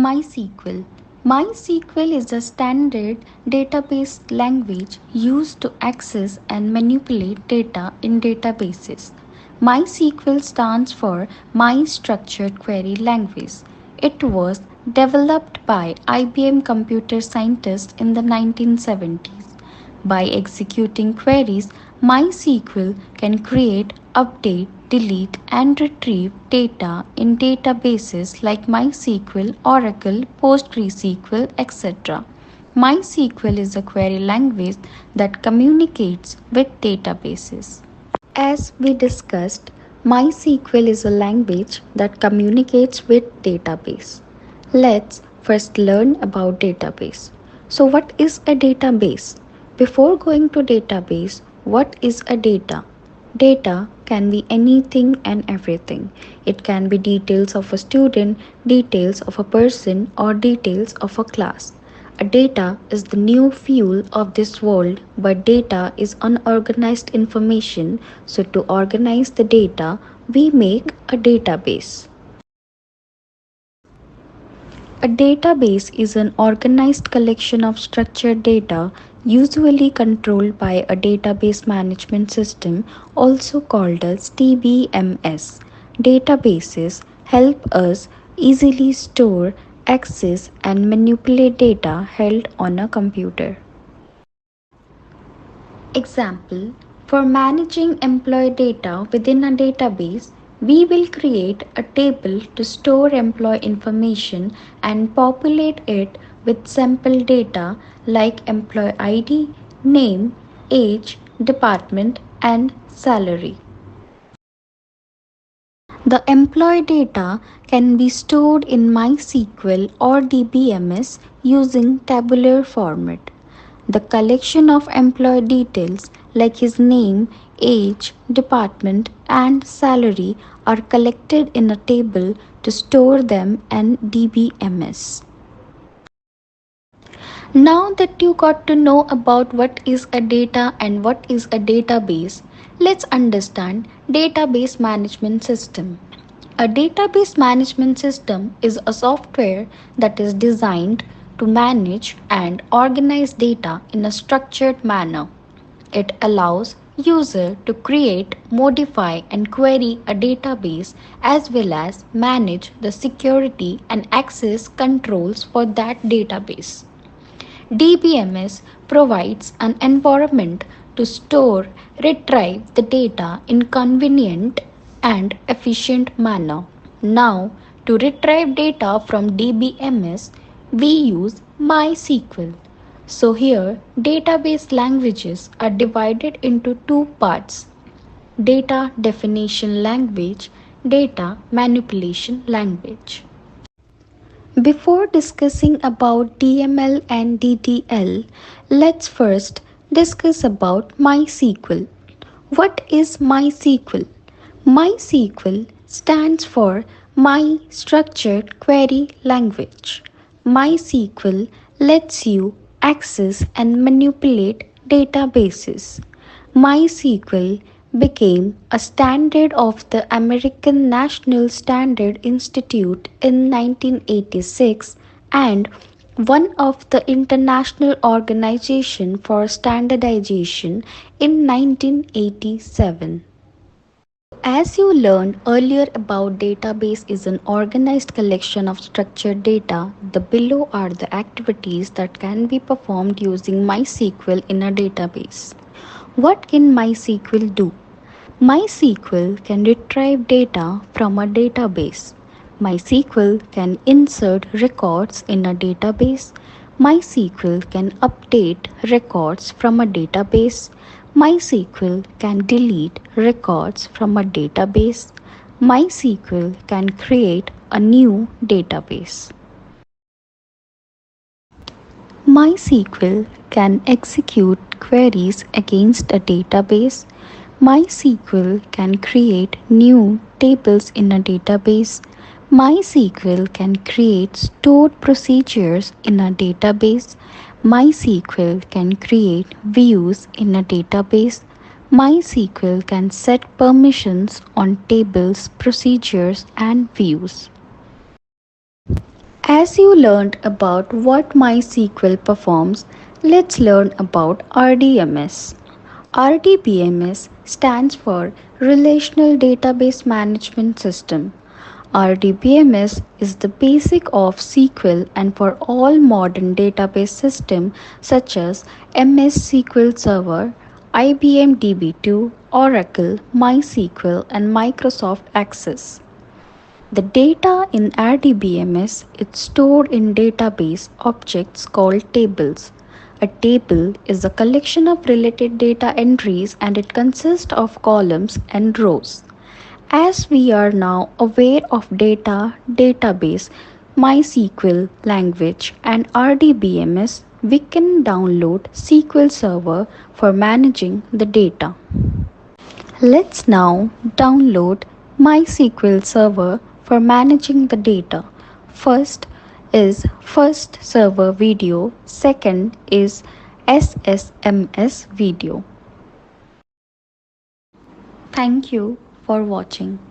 MySQL. MySQL is a standard database language used to access and manipulate data in databases. MySQL stands for My Structured Query Language. It was developed by IBM computer scientists in the 1970s. By executing queries, MySQL can create, update, delete, and retrieve data in databases like MySQL, Oracle, PostgreSQL, etc. MySQL is a query language that communicates with databases. As we discussed, MySQL is a language that communicates with database. Let's first learn about database. So what is a database? Before going to database, what is a data? Data can be anything and everything. It can be details of a student, details of a person, or details of a class. A data is the new fuel of this world, but data is unorganized information. So, to organize the data, we make a database. A database is an organized collection of structured data, usually controlled by a database management system, also called as DBMS. Databases help us easily store, access, and manipulate data held on a computer. Example: for managing employee data within a database, we will create a table to store employee information and populate it with sample data like employee ID, name, age, department, and salary. The employee data can be stored in MySQL or DBMS using tabular format. The collection of employee details like his name, age, department, and salary are collected in a table to store them in DBMS. Now that you got to know about what is a data and what is a database, let's understand database management system. A database management system is a software that is designed to manage and organize data in a structured manner. It allows user to create, modify and query a database as well as manage the security and access controls for that database. DBMS provides an environment to store, retrieve the data in convenient and efficient manner. Now, to retrieve data from DBMS, we use MySQL. So here, database languages are divided into two parts: data definition language, data manipulation language. Before discussing about DML and DDL, let's first discuss about MySQL. What is MySQL? MySQL stands for My Structured Query Language. MySQL lets you access and manipulate databases. MySQL became a standard of the American National Standard Institute in 1986 and one of the International Organization for Standardization in 1987. As you learned earlier about database is an organized collection of structured data, the below are the activities that can be performed using MySQL in a database. What can MySQL do? MySQL can retrieve data from a database. MySQL can insert records in a database. MySQL can update records from a database. MySQL can delete records from a database. MySQL can create a new database. MySQL can execute queries against a database. MySQL can create new tables in a database. MySQL can create stored procedures in a database. MySQL can create views in a database. MySQL can set permissions on tables, procedures, and views. As you learned about what MySQL performs, let's learn about RDMS. RDBMS stands for Relational Database Management System. RDBMS is the basic of SQL and for all modern database systems such as MS SQL Server, IBM DB2, Oracle, MySQL, and Microsoft Access. The data in RDBMS is stored in database objects called tables. A table is a collection of related data entries and it consists of columns and rows. As we are now aware of data, database, MySQL language and RDBMS, we can download SQL Server for managing the data. Let's now download MySQL Server for managing the data. First is first server video, second is SSMS video. Thank you for watching.